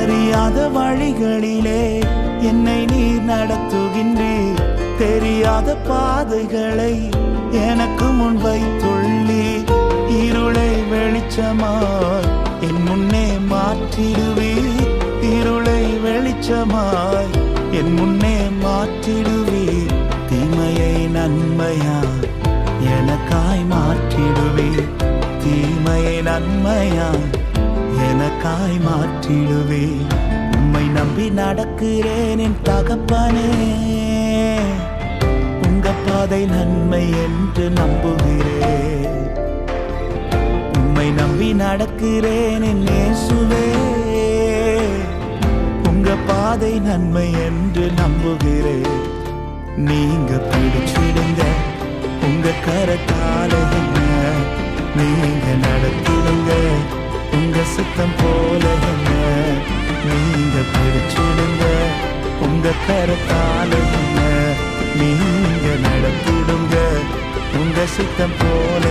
தெரியாத வழிகளிலே என்னை நீர் நடத்துகின்றீர். தெரியாத பாதைகளை எனக்கு முன் வைத்துள்ளீர். இருளை வெளிச்சமாய் என் முன்னே மாற்றிடுவீர். இருளை வெளிச்சமாய் என் முன்னே மாற்றிடுவீர். தீமையை நன்மையாய் எனக்காய் மாற்றிடுவீர். தீமையை நன்மையாய் எனக்காய் மாற்றிடுவீர். உம்மை நம்பி நடக்கிறேன் என் தகப்பனே. உங்க பாதை நன்மை என்று நம்புகிறேன். உம்மை நம்பி நடக்கிறேன் என் இயேசுவே. உங்க பாதை நன்மை என்று நம்புகிறேன். நீங்க பிடிச்சிடுங்க உங்க கரத்தால என்ன. நீங்க நடத்திடுங்க உங்க சித்தம் போல என்ன. நீங்க பிடிச்சிடுங்க உங்க கரத்தால என்ன. நீங்க நடத்திடுங்க உங்க சித்தம் போல